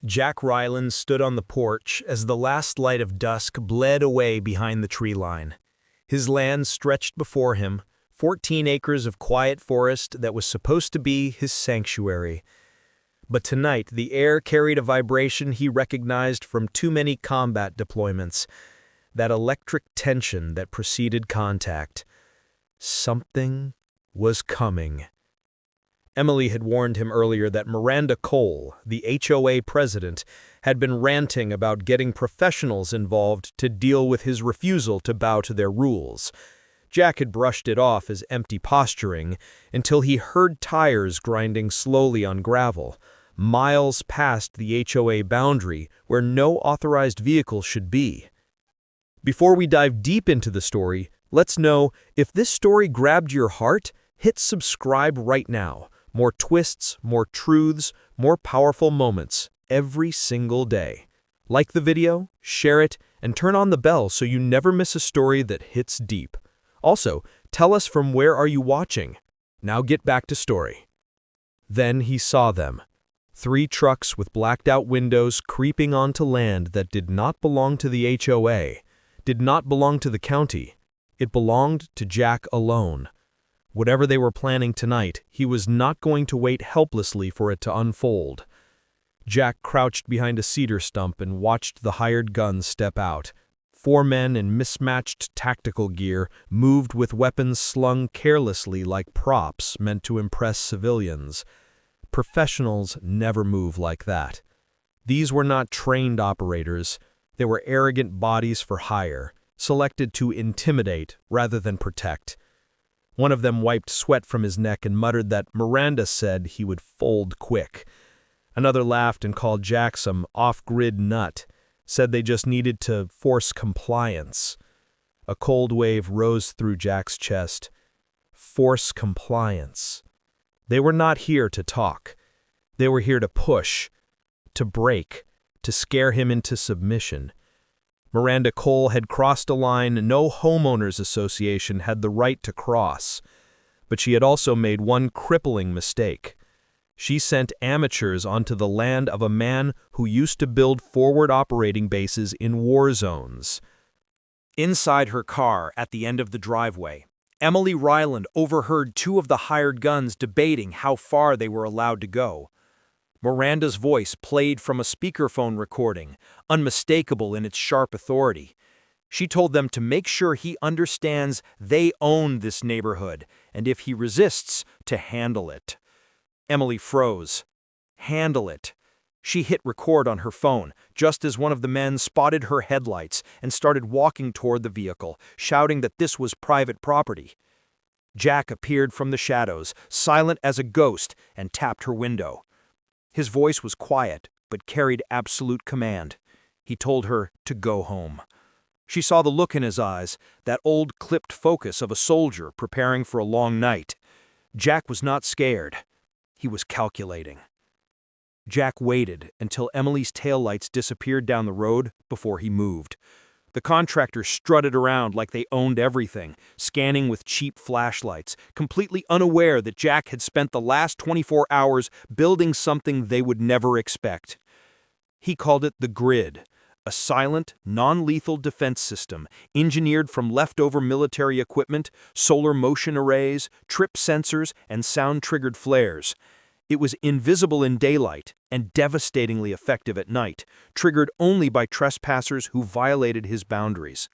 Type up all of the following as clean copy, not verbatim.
Jack Ryland stood on the porch as the last light of dusk bled away behind the tree line. His land stretched before him, 14 acres of quiet forest that was supposed to be his sanctuary. But tonight the air carried a vibration he recognized from too many combat deployments, that electric tension that preceded contact. Something was coming. Emily had warned him earlier that Miranda Cole, the HOA president, had been ranting about getting professionals involved to deal with his refusal to bow to their rules. Jack had brushed it off as empty posturing until he heard tires grinding slowly on gravel, miles past the HOA boundary where no authorized vehicle should be. Before we dive deep into the story, let's know if this story grabbed your heart, hit subscribe right now. More twists, more truths, more powerful moments every single day. Like the video, share it, and turn on the bell so you never miss a story that hits deep. Also, tell us from where are you watching. Now get back to story. Then he saw them. 3 trucks with blacked-out windows creeping onto land that did not belong to the HOA, did not belong to the county. It belonged to Jack alone. Whatever they were planning tonight, he was not going to wait helplessly for it to unfold. Jack crouched behind a cedar stump and watched the hired guns step out. 4 men in mismatched tactical gear moved with weapons slung carelessly like props meant to impress civilians. Professionals never move like that. These were not trained operators. They were arrogant bodies for hire, selected to intimidate rather than protect. One of them wiped sweat from his neck and muttered that Miranda said he would fold quick. Another laughed and called Jack some off-grid nut, said they just needed to force compliance. A cold wave rose through Jack's chest. Force compliance. They were not here to talk. They were here to push, to break, to scare him into submission. Miranda Cole had crossed a line no homeowners association had the right to cross. But she had also made one crippling mistake. She sent amateurs onto the land of a man who used to build forward operating bases in war zones. Inside her car at the end of the driveway, Emily Ryland overheard 2 of the hired guns debating how far they were allowed to go. Miranda's voice played from a speakerphone recording, unmistakable in its sharp authority. She told them to make sure he understands they own this neighborhood, and if he resists, to handle it. Emily froze. Handle it. She hit record on her phone, just as one of the men spotted her headlights and started walking toward the vehicle, shouting that this was private property. Jack appeared from the shadows, silent as a ghost, and tapped her window. His voice was quiet, but carried absolute command. He told her to go home. She saw the look in his eyes, that old clipped focus of a soldier preparing for a long night. Jack was not scared. He was calculating. Jack waited until Emily's taillights disappeared down the road before he moved. The contractors strutted around like they owned everything, scanning with cheap flashlights, completely unaware that Jack had spent the last 24 hours building something they would never expect. He called it the Grid, a silent, non-lethal defense system engineered from leftover military equipment, solar motion arrays, trip sensors, and sound-triggered flares. It was invisible in daylight and devastatingly effective at night, triggered only by trespassers who violated his boundaries.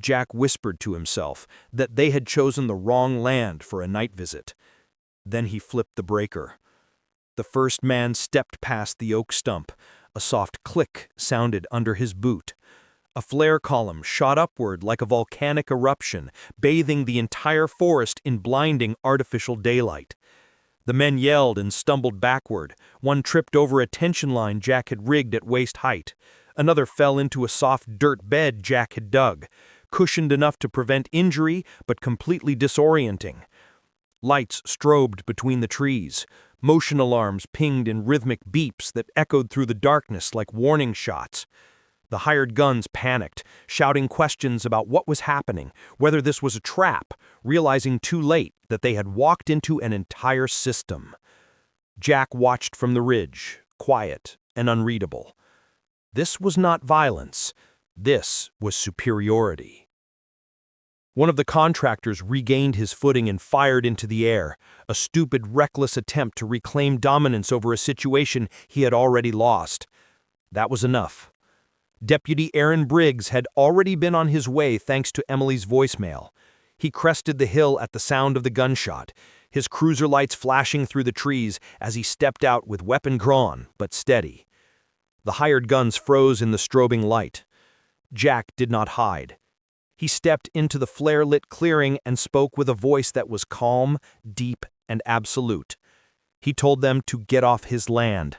Jack whispered to himself that they had chosen the wrong land for a night visit. Then he flipped the breaker. The first man stepped past the oak stump. A soft click sounded under his boot. A flare column shot upward like a volcanic eruption, bathing the entire forest in blinding artificial daylight. The men yelled and stumbled backward. One tripped over a tension line Jack had rigged at waist height. Another fell into a soft dirt bed Jack had dug, cushioned enough to prevent injury but completely disorienting. Lights strobed between the trees. Motion alarms pinged in rhythmic beeps that echoed through the darkness like warning shots. The hired guns panicked, shouting questions about what was happening, whether this was a trap, realizing too late that they had walked into an entire system. Jack watched from the ridge, quiet, and unreadable. This was not violence. This was superiority. One of the contractors regained his footing and fired into the air, a stupid, reckless attempt to reclaim dominance over a situation he had already lost. That was enough. Deputy Aaron Briggs had already been on his way thanks to Emily's voicemail. He crested the hill at the sound of the gunshot, his cruiser lights flashing through the trees as he stepped out with weapon drawn, but steady. The hired guns froze in the strobing light. Jack did not hide. He stepped into the flare-lit clearing and spoke with a voice that was calm, deep, and absolute. He told them to get off his land.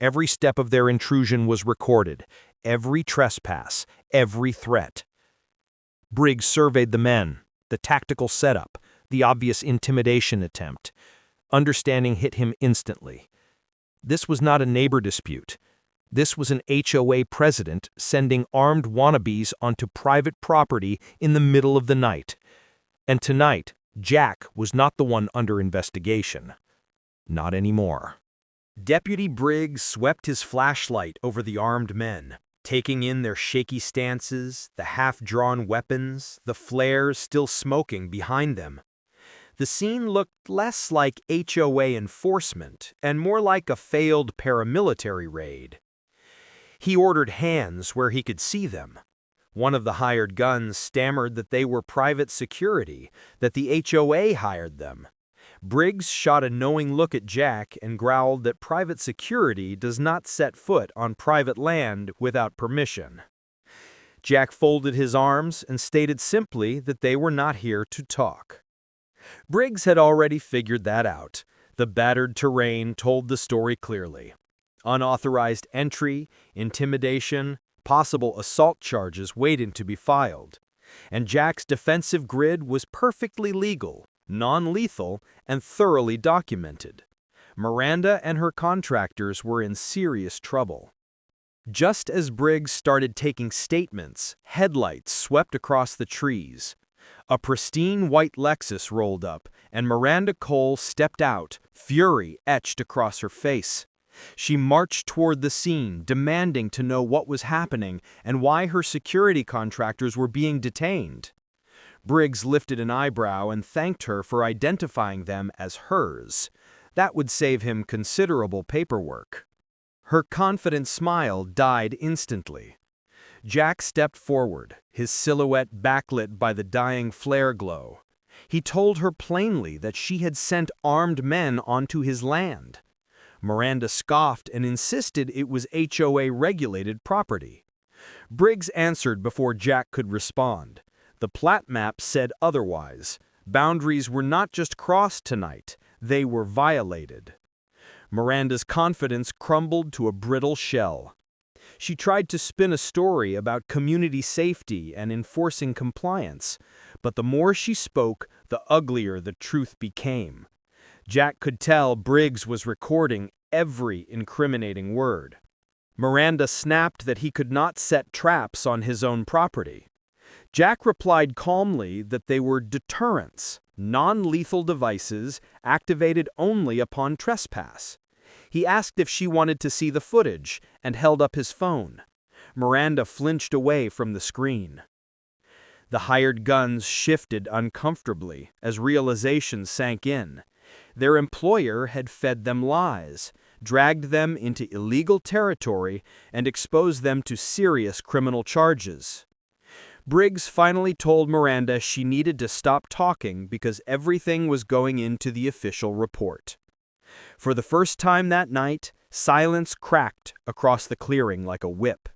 Every step of their intrusion was recorded, every trespass, every threat. Briggs surveyed the men, the tactical setup, the obvious intimidation attempt. Understanding hit him instantly. This was not a neighbor dispute. This was an HOA president sending armed wannabes onto private property in the middle of the night. And tonight, Jack was not the one under investigation. Not anymore. Deputy Briggs swept his flashlight over the armed men, taking in their shaky stances, the half-drawn weapons, the flares still smoking behind them. The scene looked less like HOA enforcement and more like a failed paramilitary raid. He ordered hands where he could see them. One of the hired guns stammered that they were private security, that the HOA hired them. Briggs shot a knowing look at Jack and growled that private security does not set foot on private land without permission. Jack folded his arms and stated simply that they were not here to talk. Briggs had already figured that out. The battered terrain told the story clearly. Unauthorized entry, intimidation, possible assault charges waiting to be filed. And Jack's defensive grid was perfectly legal, non-lethal, and thoroughly documented. Miranda and her contractors were in serious trouble. Just as Briggs started taking statements, headlights swept across the trees. A pristine white Lexus rolled up, and Miranda Cole stepped out, fury etched across her face. She marched toward the scene, demanding to know what was happening and why her security contractors were being detained. Briggs lifted an eyebrow and thanked her for identifying them as hers. That would save him considerable paperwork. Her confident smile died instantly. Jack stepped forward, his silhouette backlit by the dying flare glow. He told her plainly that she had sent armed men onto his land. Miranda scoffed and insisted it was HOA-regulated property. Briggs answered before Jack could respond. The plat map said otherwise. Boundaries were not just crossed tonight, they were violated. Miranda's confidence crumbled to a brittle shell. She tried to spin a story about community safety and enforcing compliance, but the more she spoke, the uglier the truth became. Jack could tell Briggs was recording every incriminating word. Miranda snapped that he could not set traps on his own property. Jack replied calmly that they were deterrents, non-lethal devices activated only upon trespass. He asked if she wanted to see the footage and held up his phone. Miranda flinched away from the screen. The hired guns shifted uncomfortably as realization sank in. Their employer had fed them lies, dragged them into illegal territory, and exposed them to serious criminal charges. Briggs finally told Miranda she needed to stop talking because everything was going into the official report. For the first time that night, silence cracked across the clearing like a whip.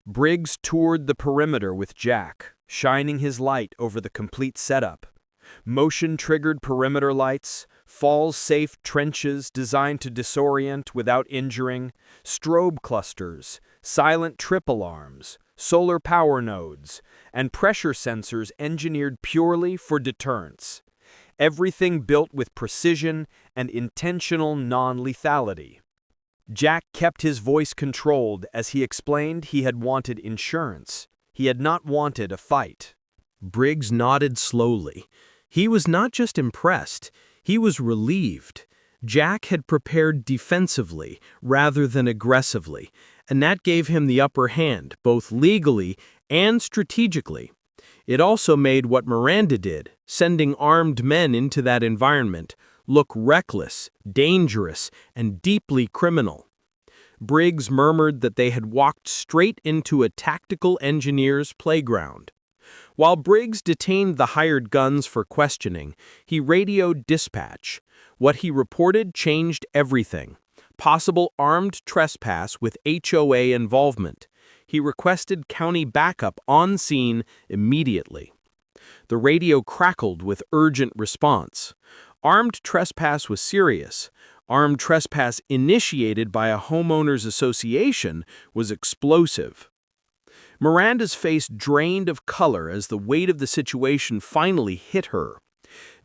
Briggs toured the perimeter with Jack, shining his light over the complete setup. Motion-triggered perimeter lights, fall-safe trenches designed to disorient without injuring, strobe clusters, silent trip alarms, solar power nodes, and pressure sensors engineered purely for deterrence. Everything built with precision and intentional non-lethality. Jack kept his voice controlled as he explained he had wanted insurance. He had not wanted a fight. Briggs nodded slowly. He was not just impressed, he was relieved. Jack had prepared defensively rather than aggressively, and that gave him the upper hand, both legally and strategically. It also made what Miranda did, sending armed men into that environment, look reckless, dangerous, and deeply criminal. Briggs murmured that they had walked straight into a tactical engineer's playground. While Briggs detained the hired guns for questioning, he radioed dispatch. What he reported changed everything. Possible armed trespass with HOA involvement. He requested county backup on scene immediately. The radio crackled with urgent response. Armed trespass was serious. Armed trespass initiated by a homeowners association was explosive. Miranda's face drained of color as the weight of the situation finally hit her.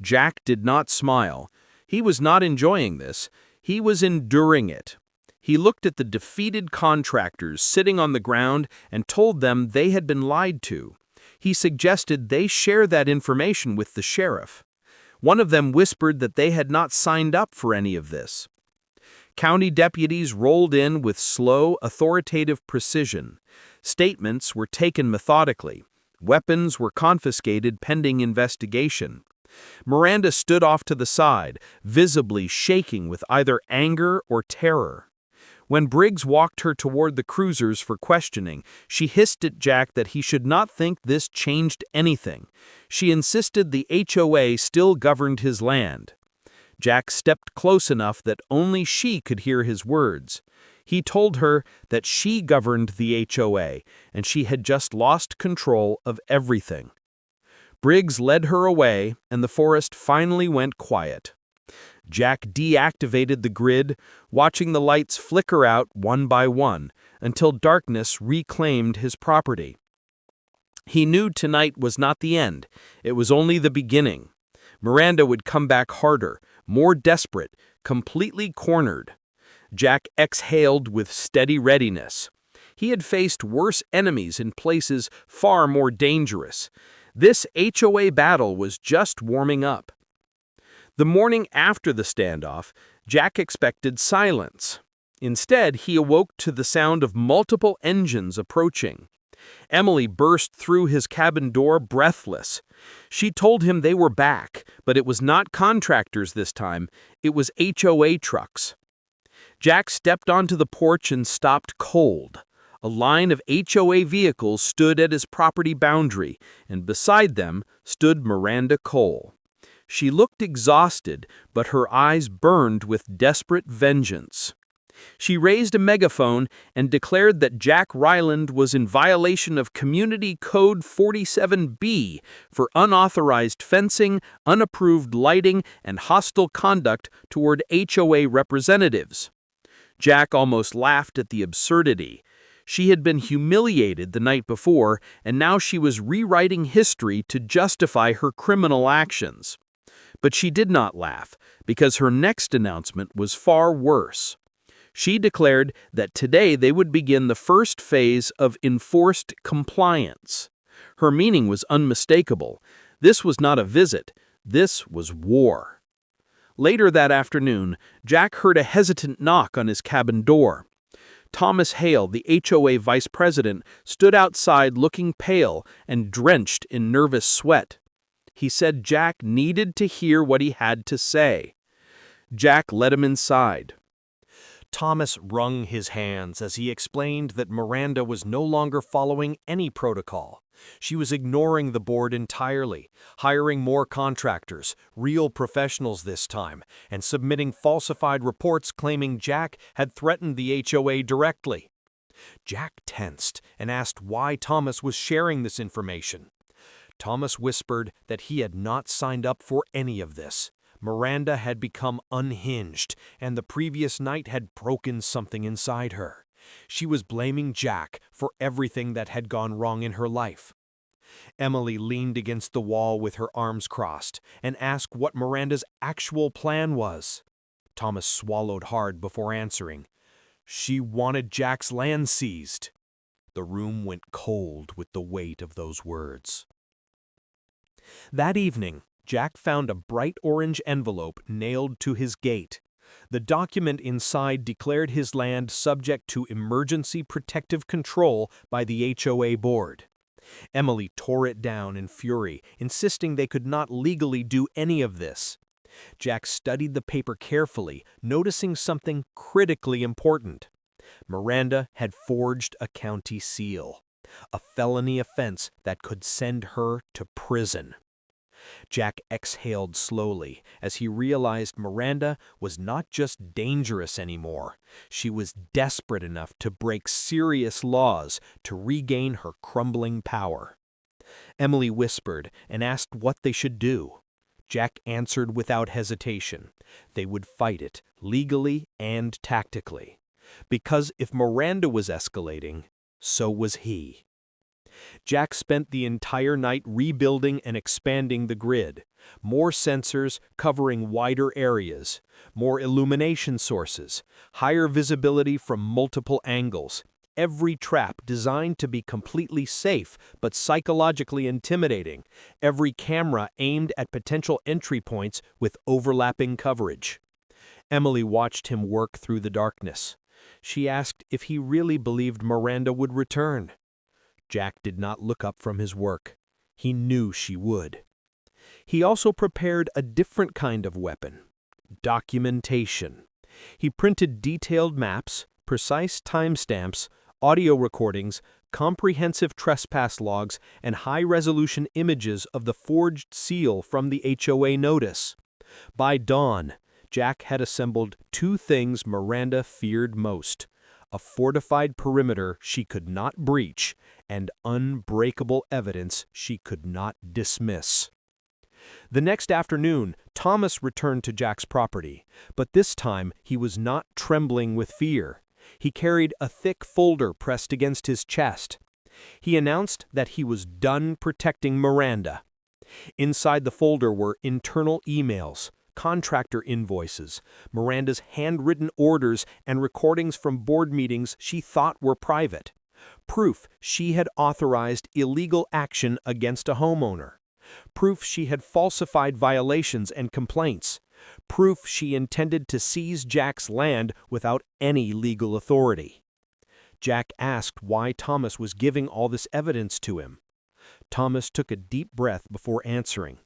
Jack did not smile. He was not enjoying this. He was enduring it. He looked at the defeated contractors sitting on the ground and told them they had been lied to. He suggested they share that information with the sheriff. One of them whispered that they had not signed up for any of this. County deputies rolled in with slow, authoritative precision. Statements were taken methodically. Weapons were confiscated pending investigation. Miranda stood off to the side, visibly shaking with either anger or terror. When Briggs walked her toward the cruisers for questioning, she hissed at Jack that he should not think this changed anything. She insisted the HOA still governed his land. Jack stepped close enough that only she could hear his words. He told her that she governed the HOA, and she had just lost control of everything. Briggs led her away, and the forest finally went quiet. Jack deactivated the grid, watching the lights flicker out one by one, until darkness reclaimed his property. He knew tonight was not the end. It was only the beginning. Miranda would come back harder, more desperate, completely cornered. Jack exhaled with steady readiness. He had faced worse enemies in places far more dangerous. This HOA battle was just warming up. The morning after the standoff, Jack expected silence. Instead, he awoke to the sound of multiple engines approaching. Emily burst through his cabin door breathless. She told him they were back, but it was not contractors this time. It was HOA trucks. Jack stepped onto the porch and stopped cold. A line of HOA vehicles stood at his property boundary, and beside them stood Miranda Cole. She looked exhausted, but her eyes burned with desperate vengeance. She raised a megaphone and declared that Jack Ryland was in violation of Community Code 47B for unauthorized fencing, unapproved lighting, and hostile conduct toward HOA representatives. Jack almost laughed at the absurdity. She had been humiliated the night before, and now she was rewriting history to justify her criminal actions. But she did not laugh, because her next announcement was far worse. She declared that today they would begin the first phase of enforced compliance. Her meaning was unmistakable. This was not a visit. This was war. Later that afternoon, Jack heard a hesitant knock on his cabin door. Thomas Hale, the HOA vice president, stood outside looking pale and drenched in nervous sweat. He said Jack needed to hear what he had to say. Jack led him inside. Thomas wrung his hands as he explained that Miranda was no longer following any protocol. She was ignoring the board entirely, hiring more contractors, real professionals this time, and submitting falsified reports claiming Jack had threatened the HOA directly. Jack tensed and asked why Thomas was sharing this information. Thomas whispered that he had not signed up for any of this. Miranda had become unhinged, and the previous night had broken something inside her. She was blaming Jack for everything that had gone wrong in her life. Emily leaned against the wall with her arms crossed and asked what Miranda's actual plan was. Thomas swallowed hard before answering. She wanted Jack's land seized. The room went cold with the weight of those words. That evening, Jack found a bright orange envelope nailed to his gate. The document inside declared his land subject to emergency protective control by the HOA board. Emily tore it down in fury, insisting they could not legally do any of this. Jack studied the paper carefully, noticing something critically important. Miranda had forged a county seal, a felony offense that could send her to prison. Jack exhaled slowly as he realized Miranda was not just dangerous anymore. She was desperate enough to break serious laws to regain her crumbling power. Emily whispered and asked what they should do. Jack answered without hesitation. They would fight it, legally and tactically. Because if Miranda was escalating, so was he. Jack spent the entire night rebuilding and expanding the grid. More sensors covering wider areas, more illumination sources, higher visibility from multiple angles. Every trap designed to be completely safe but psychologically intimidating. Every camera aimed at potential entry points with overlapping coverage. Emily watched him work through the darkness. She asked if he really believed Miranda would return. Jack did not look up from his work. He knew she would. He also prepared a different kind of weapon: documentation. He printed detailed maps, precise timestamps, audio recordings, comprehensive trespass logs, and high-resolution images of the forged seal from the HOA notice. By dawn, Jack had assembled two things Miranda feared most: a fortified perimeter she could not breach, and unbreakable evidence she could not dismiss. The next afternoon, Thomas returned to Jack's property, but this time he was not trembling with fear. He carried a thick folder pressed against his chest. He announced that he was done protecting Miranda. Inside the folder were internal emails, contractor invoices, Miranda's handwritten orders, and recordings from board meetings she thought were private. Proof she had authorized illegal action against a homeowner. Proof she had falsified violations and complaints. Proof she intended to seize Jack's land without any legal authority. Jack asked why Thomas was giving all this evidence to him. Thomas took a deep breath before answering.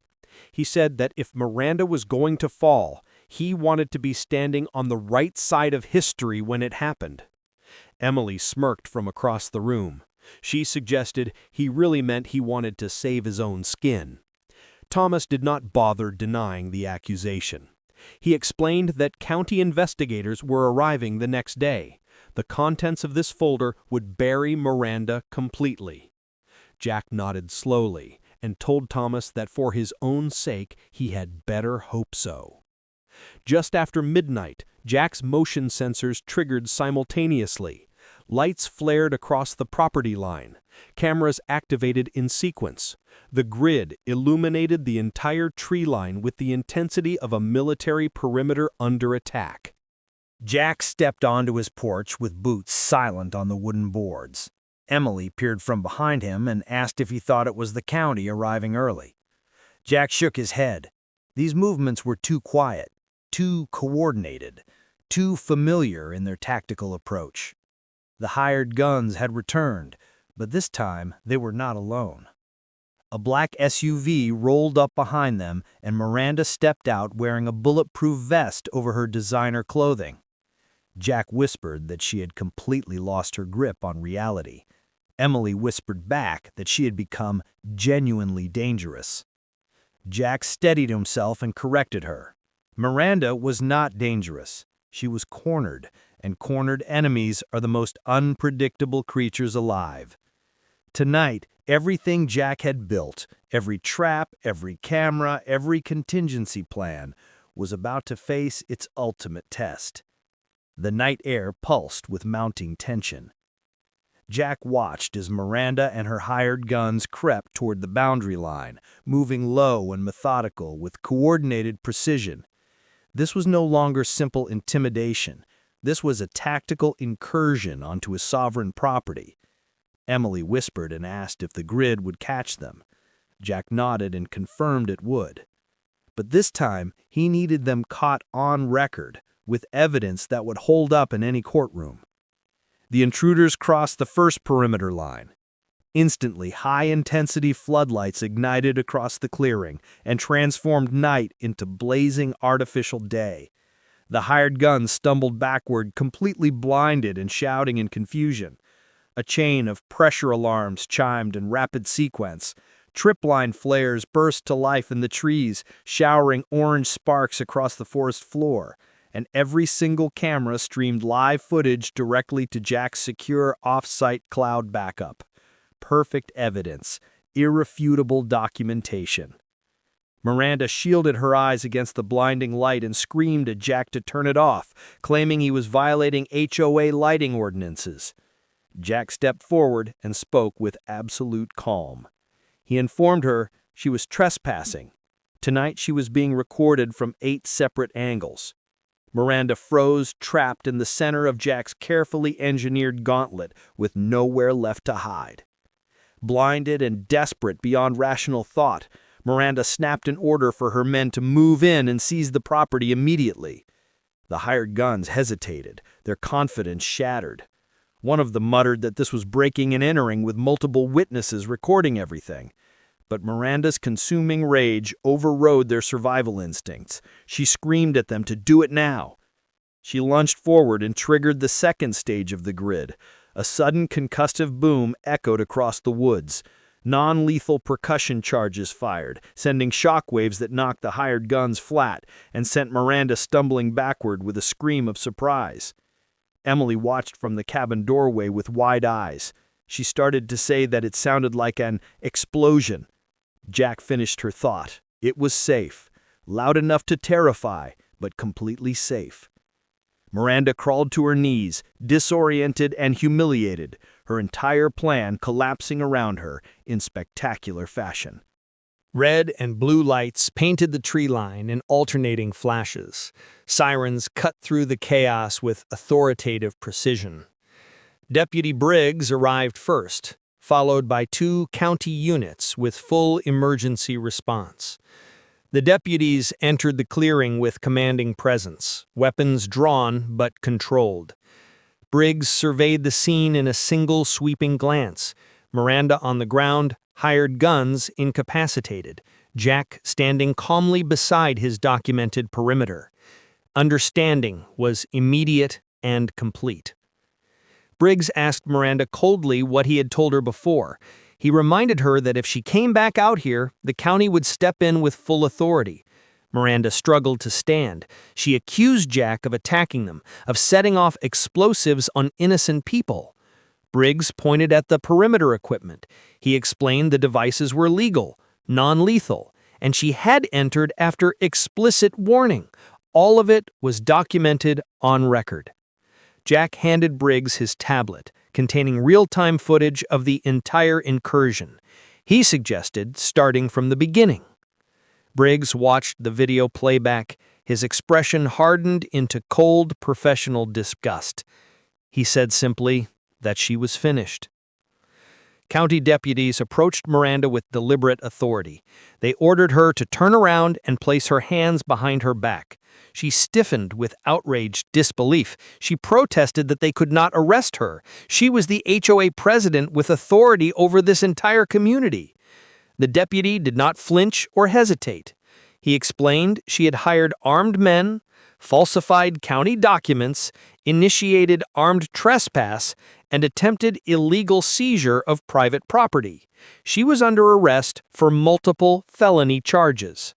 He said that if Miranda was going to fall, he wanted to be standing on the right side of history when it happened. Emily smirked from across the room. She suggested he really meant he wanted to save his own skin. Thomas did not bother denying the accusation. He explained that county investigators were arriving the next day. The contents of this folder would bury Miranda completely. Jack nodded slowly and told Thomas that for his own sake he had better hope so. Just after midnight, Jack's motion sensors triggered simultaneously. Lights flared across the property line. Cameras activated in sequence. The grid illuminated the entire tree line with the intensity of a military perimeter under attack. Jack stepped onto his porch with boots silent on the wooden boards. Emily peered from behind him and asked if he thought it was the county arriving early. Jack shook his head. These movements were too quiet, too coordinated, too familiar in their tactical approach. The hired guns had returned, but this time they were not alone. A black SUV rolled up behind them, and Miranda stepped out wearing a bulletproof vest over her designer clothing. Jack whispered that she had completely lost her grip on reality. Emily whispered back that she had become genuinely dangerous. Jack steadied himself and corrected her. Miranda was not dangerous. She was cornered, and cornered enemies are the most unpredictable creatures alive. Tonight, everything Jack had built, every trap, every camera, every contingency plan, was about to face its ultimate test. The night air pulsed with mounting tension. Jack watched as Miranda and her hired guns crept toward the boundary line, moving low and methodical with coordinated precision. This was no longer simple intimidation. This was a tactical incursion onto his sovereign property. Emily whispered and asked if the grid would catch them. Jack nodded and confirmed it would. But this time, he needed them caught on record, with evidence that would hold up in any courtroom. The intruders crossed the first perimeter line. Instantly, high-intensity floodlights ignited across the clearing and transformed night into blazing artificial day. The hired guns stumbled backward, completely blinded and shouting in confusion. A chain of pressure alarms chimed in rapid sequence. Tripline flares burst to life in the trees, showering orange sparks across the forest floor, and every single camera streamed live footage directly to Jack's secure off-site cloud backup. Perfect evidence, irrefutable documentation. Miranda shielded her eyes against the blinding light and screamed at Jack to turn it off, claiming he was violating HOA lighting ordinances. Jack stepped forward and spoke with absolute calm. He informed her she was trespassing. Tonight she was being recorded from 8 separate angles. Miranda froze, trapped in the center of Jack's carefully engineered gauntlet with nowhere left to hide. Blinded and desperate beyond rational thought, Miranda snapped an order for her men to move in and seize the property immediately. The hired guns hesitated, their confidence shattered. One of them muttered that this was breaking and entering with multiple witnesses recording everything. But Miranda's consuming rage overrode their survival instincts. She screamed at them to do it now. She lunged forward and triggered the second stage of the grid. A sudden concussive boom echoed across the woods. Non-lethal percussion charges fired, sending shockwaves that knocked the hired guns flat and sent Miranda stumbling backward with a scream of surprise. Emily watched from the cabin doorway with wide eyes. She started to say that it sounded like an explosion. Jack finished her thought. It was safe, loud enough to terrify, but completely safe. Miranda crawled to her knees, disoriented and humiliated, her entire plan collapsing around her in spectacular fashion. Red and blue lights painted the tree line in alternating flashes. Sirens cut through the chaos with authoritative precision. Deputy Briggs arrived first, followed by 2 county units with full emergency response. The deputies entered the clearing with commanding presence, weapons drawn but controlled. Briggs surveyed the scene in a single sweeping glance. Miranda on the ground, hired guns incapacitated, Jack standing calmly beside his documented perimeter. Understanding was immediate and complete. Briggs asked Miranda coldly what he had told her before. He reminded her that if she came back out here, the county would step in with full authority. Miranda struggled to stand. She accused Jack of attacking them, of setting off explosives on innocent people. Briggs pointed at the perimeter equipment. He explained the devices were legal, non-lethal, and she had entered after explicit warning. All of it was documented on record. Jack handed Briggs his tablet, containing real-time footage of the entire incursion. He suggested starting from the beginning. Briggs watched the video playback, his expression hardened into cold professional disgust. He said simply that she was finished. County deputies approached Miranda with deliberate authority. They ordered her to turn around and place her hands behind her back. She stiffened with outraged disbelief. She protested that they could not arrest her. She was the HOA president with authority over this entire community. The deputy did not flinch or hesitate. He explained she had hired armed men, falsified county documents, initiated armed trespass, and attempted illegal seizure of private property. She was under arrest for multiple felony charges.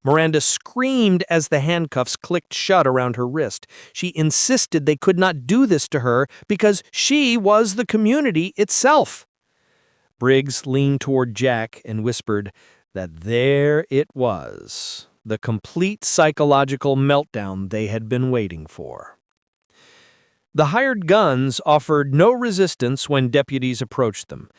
Miranda screamed as the handcuffs clicked shut around her wrist. She insisted they could not do this to her because she was the community itself. Briggs leaned toward Jack and whispered that there it was, the complete psychological meltdown they had been waiting for. The hired guns offered no resistance when deputies approached them.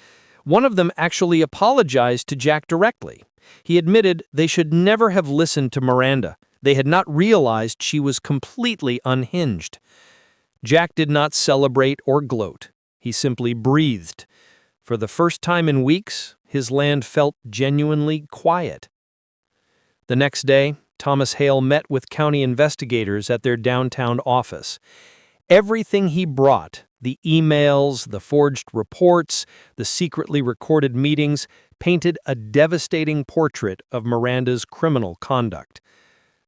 One of them actually apologized to Jack directly. He admitted they should never have listened to Miranda. They had not realized she was completely unhinged. Jack did not celebrate or gloat. He simply breathed. For the first time in weeks, his land felt genuinely quiet. The next day, Thomas Hale met with county investigators at their downtown office. Everything he brought, the emails, the forged reports, the secretly recorded meetings, painted a devastating portrait of Miranda's criminal conduct.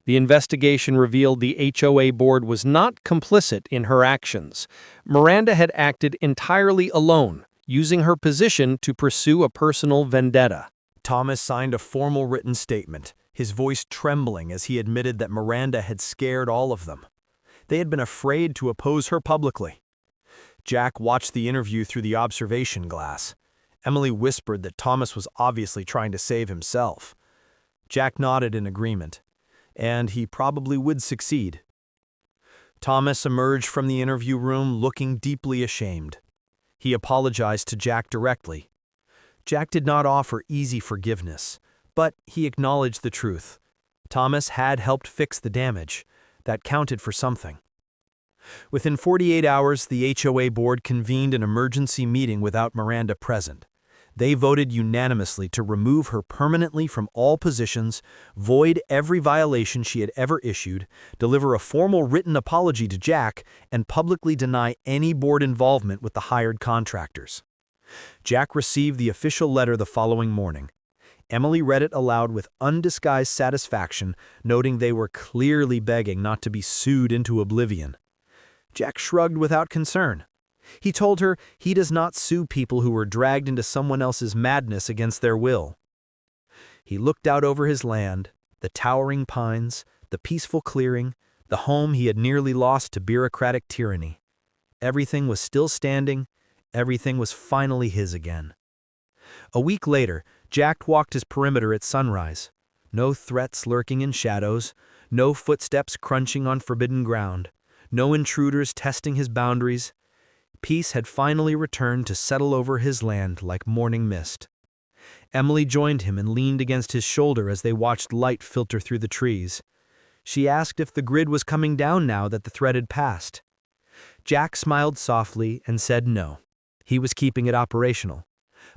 The investigation revealed the HOA board was not complicit in her actions. Miranda had acted entirely alone, using her position to pursue a personal vendetta. Thomas signed a formal written statement, his voice trembling as he admitted that Miranda had scared all of them. They had been afraid to oppose her publicly. Jack watched the interview through the observation glass. Emily whispered that Thomas was obviously trying to save himself. Jack nodded in agreement, and he probably would succeed. Thomas emerged from the interview room looking deeply ashamed. He apologized to Jack directly. Jack did not offer easy forgiveness, but he acknowledged the truth. Thomas had helped fix the damage. That counted for something. Within 48 hours, the HOA board convened an emergency meeting without Miranda present. They voted unanimously to remove her permanently from all positions, void every violation she had ever issued, deliver a formal written apology to Jack, and publicly deny any board involvement with the hired contractors. Jack received the official letter the following morning. Emily read it aloud with undisguised satisfaction, noting they were clearly begging not to be sued into oblivion. Jack shrugged without concern. He told her he does not sue people who were dragged into someone else's madness against their will. He looked out over his land, the towering pines, the peaceful clearing, the home he had nearly lost to bureaucratic tyranny. Everything was still standing, everything was finally his again. A week later, Jack walked his perimeter at sunrise. No threats lurking in shadows, no footsteps crunching on forbidden ground, no intruders testing his boundaries. Peace had finally returned to settle over his land like morning mist. Emily joined him and leaned against his shoulder as they watched light filter through the trees. She asked if the grid was coming down now that the threat had passed. Jack smiled softly and said no. He was keeping it operational.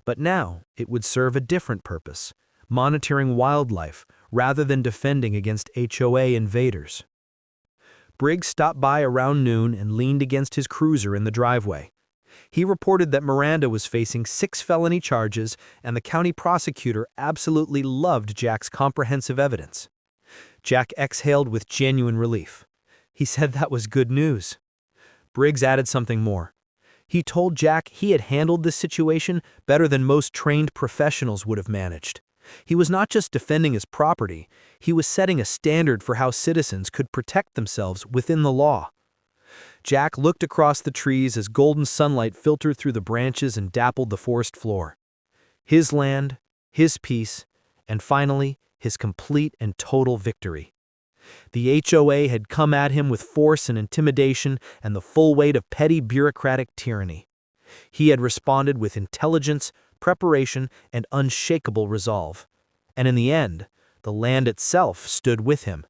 But now it would serve a different purpose, monitoring wildlife rather than defending against HOA invaders. Briggs stopped by around noon and leaned against his cruiser in the driveway. He reported that Miranda was facing 6 felony charges, and the county prosecutor absolutely loved Jack's comprehensive evidence. Jack exhaled with genuine relief. He said that was good news. Briggs added something more. He told Jack he had handled this situation better than most trained professionals would have managed. He was not just defending his property, he was setting a standard for how citizens could protect themselves within the law. Jack looked across the trees as golden sunlight filtered through the branches and dappled the forest floor. His land, his peace, and finally, his complete and total victory. The HOA had come at him with force and intimidation and the full weight of petty bureaucratic tyranny. He had responded with intelligence, preparation, and unshakable resolve. And in the end, the land itself stood with him,